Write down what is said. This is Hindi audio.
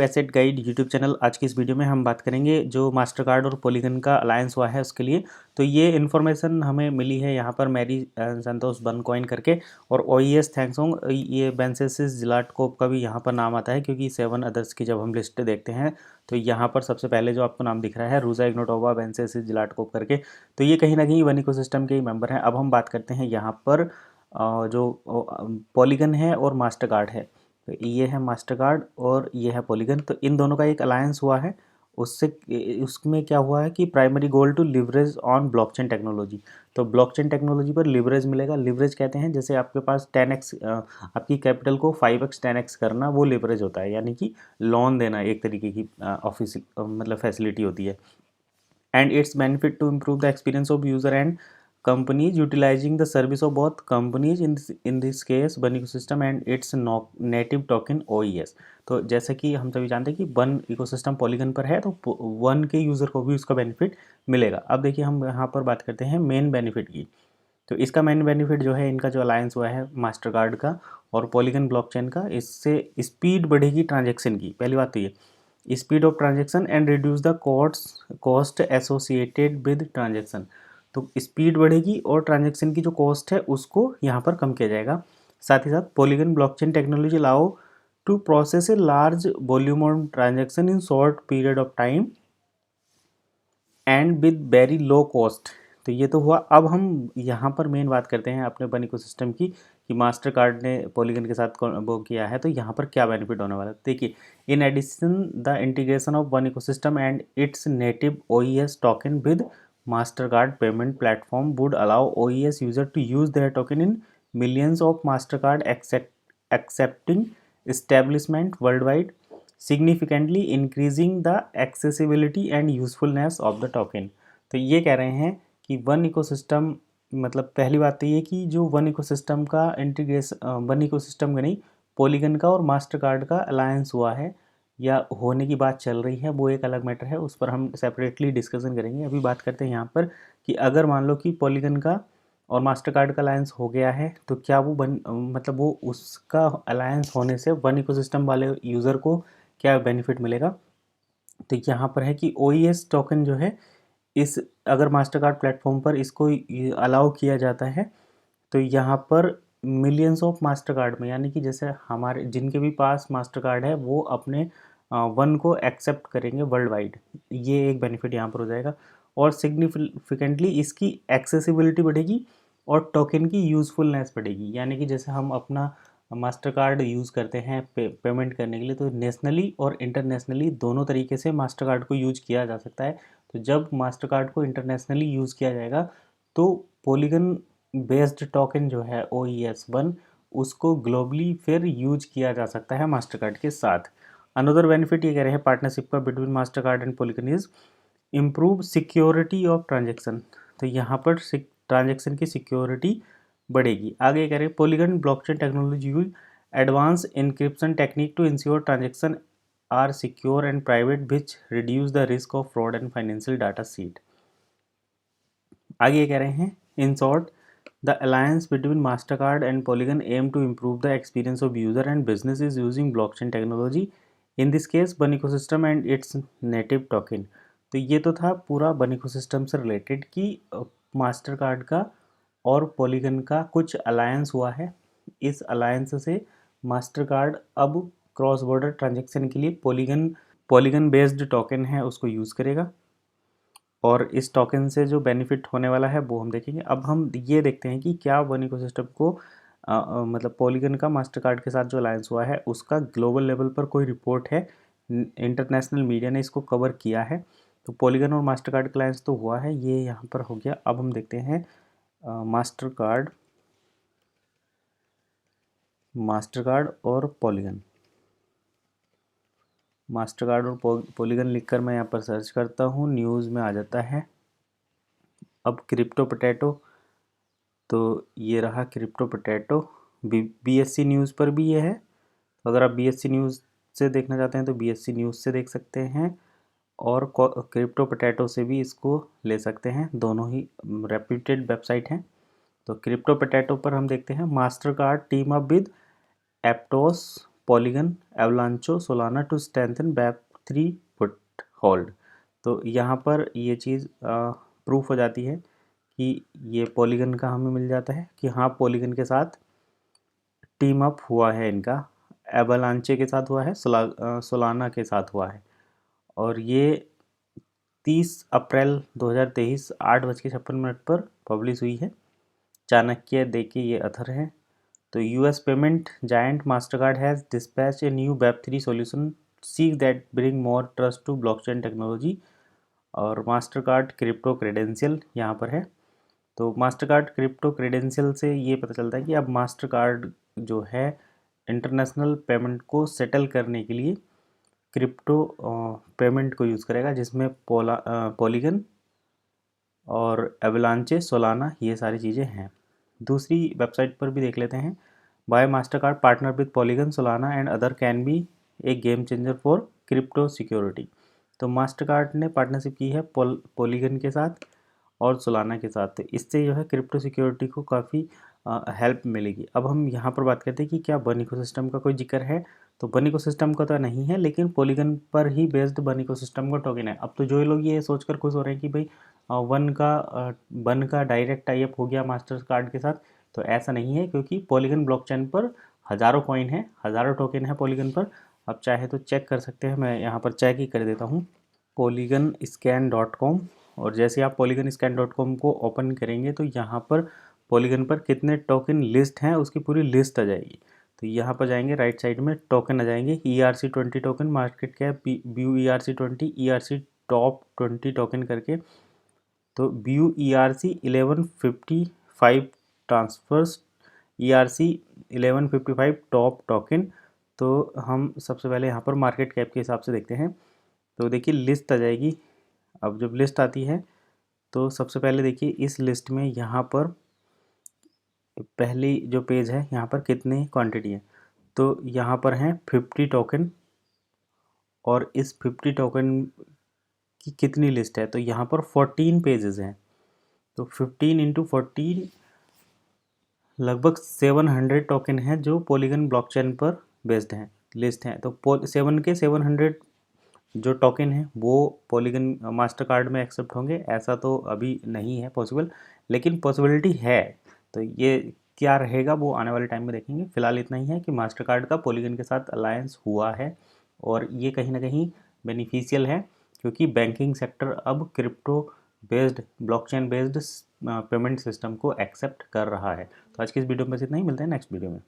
Asset guide YouTube channel. आज की इस वीडियो में हम बात करेंगे जो मास्टर कार्ड और पॉलीगन का अलायंस हुआ है उसके लिए। तो ये इन्फॉर्मेशन हमें मिली है यहाँ पर मैरी संतोष बनकॉइन करके, और ओईएस थैंक्सोंग, ये बेंसेसिस जिलाटकोप का भी यहाँ पर नाम आता है, क्योंकि 7 अदर्स की जब हम लिस्ट देखते हैं तो यहाँ पर सबसे पहले जो आपको नाम दिख रहा है रूजा इग्नोटोवा बेंसेसिस जिलाटकोप करके, तो ये कहीं ना कहीं वन इकोसिस्टम के ही मेंबर हैं। अब हम बात करते हैं यहाँ पर जो पॉलीगन है और मास्टर कार्ड है। तो ये है मास्टर कार्ड और ये है पॉलीगन, तो इन दोनों का एक अलायंस हुआ है। उससे उसमें क्या हुआ है कि primary goal to leverage on blockchain technology. तो ब्लॉकचेन टेक्नोलॉजी पर लिवरेज मिलेगा। लिवरेज कहते हैं जैसे आपके पास 10x, आपकी कैपिटल को 5x 10x करना, वो लिवरेज होता है, यानी कि लोन देना एक तरीके की ऑफिस मतलब फैसिलिटी होती है। And its benefit to improve the experience of user and companies utilizing the service of both companies in this case one ecosystem and its native token OES। तो जैसे कि हम सभी जानते हैं कि वन इकोसिस्टम पॉलीगन पर है, तो वन के यूज़र को भी उसका बेनिफिट मिलेगा। अब देखिए हम यहाँ पर बात करते हैं मेन बेनिफिट की। तो इसका मेन बेनिफिट जो है, इनका जो अलायंस हुआ है मास्टर कार्ड का और पॉलीगन ब्लॉकचेन का, इससे स्पीड बढ़ेगी ट्रांजेक्शन की। पहली बात तो ये speed of transaction and reduce the cost associated with transaction. तो स्पीड बढ़ेगी और ट्रांजैक्शन की जो कॉस्ट है उसको यहाँ पर कम किया जाएगा। साथ ही साथ Polygon blockchain technology allow to process a large volume of transaction in short period of time and with very low cost. तो ये तो हुआ। अब हम यहाँ पर मेन बात करते हैं अपने वन इकोसिस्टम की, कि मास्टर कार्ड ने पॉलीगन के साथ वो किया है, तो यहाँ पर क्या बेनिफिट होने वाला है। देखिए, in addition the integration of one ecosystem and its native OES token with Mastercard payment platform would allow OES user to use their token in millions of Mastercard accepting establishment worldwide, significantly increasing the accessibility and usefulness of the token। तो ये कह रहे हैं कि वन इकोसिस्टम, मतलब पहली बात तो ये कि जो वन इकोसिस्टम का इंटीग्रेशन, वन इकोसिस्टम का नहीं, पॉलीगन का और मास्टर कार्ड का अलायंस हुआ है या होने की बात चल रही है, वो एक अलग मैटर है, उस पर हम सेपरेटली डिस्कशन करेंगे। अभी बात करते हैं यहाँ पर कि अगर मान लो कि पॉलीगन का और मास्टर कार्ड का अलायंस हो गया है, तो क्या वो मतलब वो उसका अलायंस होने से वन इकोसिस्टम वाले यूज़र को क्या बेनिफिट मिलेगा। तो यहाँ पर है कि OES टोकन जो है, इस अगर मास्टर कार्ड प्लेटफॉर्म पर इसको अलाउ किया जाता है, तो यहाँ पर मिलियंस ऑफ मास्टर कार्ड में, यानी कि जैसे हमारे जिनके भी पास मास्टर कार्ड है वो अपने वन को एक्सेप्ट करेंगे वर्ल्ड वाइड। ये एक बेनिफिट यहाँ पर हो जाएगा। और सिग्निफिकेंटली इसकी एक्सेसिबिलिटी बढ़ेगी और टोकन की यूज़फुलनेस बढ़ेगी। यानी कि जैसे हम अपना मास्टर कार्ड यूज़ करते हैं पेमेंट करने के लिए, तो नेशनली और इंटरनेशनली दोनों तरीके से मास्टर कार्ड को यूज किया जा सकता है। तो जब मास्टर कार्ड को इंटरनेशनली यूज़ किया जाएगा, तो पॉलीगन बेस्ड टोकन जो है OES1, उसको ग्लोबली फिर यूज किया जा सकता है मास्टर कार्ड के साथ। अनदर बेनिफिट ये कह रहे हैं पार्टनरशिप का between master card and polygon is improve security of transaction. तो यहाँ पर ट्रांजेक्शन की सिक्योरिटी बढ़ेगी। आगे कह रहे हैं Polygon blockchain technology use advance encryption technique to ensure transaction are secure and private which reduce the risk of fraud and financial data seat. आगे कह रहे हैं in short the alliance between Mastercard and Polygon aim to improve the experience of user and businesses using blockchain technology, in this case one ecosystem and its native token। तो ये तो था पूरा वन इकोसिस्टम से रिलेटेड कि मास्टर कार्ड का और पॉलीगन का कुछ अलायंस हुआ है। इस अलायंस से मास्टर कार्ड अब क्रॉस बॉर्डर ट्रांजेक्शन के लिए पॉलीगन बेस्ड टोकन है उसको यूज़ करेगा, और इस टोकन से जो बेनिफिट होने वाला है वो हम देखेंगे। अब हम ये देखते हैं कि क्या वन इकोसिस्टम को मतलब पॉलीगन का मास्टर कार्ड के साथ जो अलायंस हुआ है उसका ग्लोबल लेवल पर कोई रिपोर्ट है, इंटरनेशनल मीडिया ने इसको कवर किया है। तो पॉलीगन और मास्टर कार्ड का अलायंस तो हुआ है, ये यहाँ पर हो गया। अब हम देखते हैं मास्टर कार्ड और पॉलीगन। मास्टर कार्ड और पॉलीगन लिखकर मैं यहाँ पर सर्च करता हूँ, न्यूज़ में आ जाता है। अब क्रिप्टो पोटैटो, तो ये रहा क्रिप्टो पोटैटो। BSC न्यूज़ पर भी ये है। अगर आप BSC न्यूज़ से देखना चाहते हैं तो BSC न्यूज़ से देख सकते हैं, और क्रिप्टो पोटैटो से भी इसको ले सकते हैं, दोनों ही रेप्यूटेड वेबसाइट हैं। तो क्रिप्टो पोटैटो पर हम देखते हैं Mastercard team up with Aptos Polygon, Avalanche, Solana to strengthen Web3 foothold. तो यहाँ पर ये चीज़ प्रूफ हो जाती है कि ये पॉलीगन का हमें मिल जाता है कि हाँ पॉलीगन के साथ टीम अप हुआ है इनका, एवलांचे के साथ हुआ है, सोलाना के साथ हुआ है। और ये 30 अप्रैल 2023 8:56 पर पब्लिश हुई है। चाणक्य देखिए ये अथर है। तो US payment giant Mastercard has dispatch a new Web3 solution seek that bring more trust to blockchain technology. और मास्टरकार्ड क्रिप्टो क्रेडेंशियल यहाँ पर है। तो मास्टरकार्ड क्रिप्टो क्रेडेंशियल से ये पता चलता है कि अब मास्टरकार्ड जो है इंटरनेशनल पेमेंट को सेटल करने के लिए क्रिप्टो पेमेंट को यूज़ करेगा, जिसमें पॉलीगन और एवलांचे, सोलाना ये सारी चीज़ें हैं। दूसरी वेबसाइट पर भी देख लेते हैं। By Mastercard partner with Polygon, Solana and other can be a game changer for crypto security. तो मास्टरकार्ड ने पार्टनरशिप की है पॉलीगन के साथ और सोलाना के साथ। तो इससे जो है क्रिप्टो सिक्योरिटी को काफ़ी हेल्प मिलेगी। अब हम यहाँ पर बात करते हैं कि क्या बन इकोसिस्टम का कोई जिक्र है। तो बन इकोसिस्टम का तो नहीं है, लेकिन पॉलीगन पर ही बेस्ड बन इकोसिस्टम का टोकन है। अब तो जो लोग ये सोचकर खुश हो रहे हैं कि भाई बन का डायरेक्ट टाई अप हो गया मास्टर कार्ड के साथ, तो ऐसा नहीं है, क्योंकि पॉलीगन ब्लॉकचेन पर हज़ारों कॉइन है, हज़ारों टोकन है पॉलीगन पर। अब चाहे तो चेक कर सकते हैं, मैं यहाँ पर चेक ही कर देता हूँ polygonscan.com। और जैसे आप polygonscan.com को ओपन करेंगे तो यहाँ पर पॉलीगन पर कितने टोकन लिस्ट हैं उसकी पूरी लिस्ट आ जाएगी। तो यहाँ पर जाएंगे, राइट साइड में टोकन आ जाएंगे, ERC20 token, market cap, view ERC20, ERC top 20 token करके। तो view ERC 1155 transfers, ERC 1155 top token. तो हम सबसे पहले यहाँ पर मार्केट कैप के हिसाब से देखते हैं। तो देखिए लिस्ट आ जाएगी। अब जब लिस्ट आती है तो सबसे पहले देखिए इस लिस्ट में यहाँ पर पहली जो पेज है यहाँ पर कितने क्वांटिटी है। तो यहाँ पर हैं 50 टोकन, और इस 50 टोकन की कितनी लिस्ट है, तो यहाँ पर 14 पेजेस हैं। तो 15 इंटू 14 लगभग 700 टोकन हैं जो पॉलीगन ब्लॉकचेन पर बेस्ड हैं, लिस्ट हैं। तो 700 जो टोकन है वो पॉलीगन मास्टर कार्ड में एक्सेप्ट होंगे, ऐसा तो अभी नहीं है पॉसिबल, लेकिन पॉसिबिलिटी है। तो ये क्या रहेगा वो आने वाले टाइम में देखेंगे। फिलहाल इतना ही है कि मास्टर कार्ड का पॉलीगन के साथ अलायंस हुआ है, और ये कहीं ना कहीं बेनिफिशियल है, क्योंकि बैंकिंग सेक्टर अब crypto based, blockchain based payment system को एक्सेप्ट कर रहा है। तो आज की इस वीडियो में बस इतना ही, मिलते हैं नेक्स्ट वीडियो में।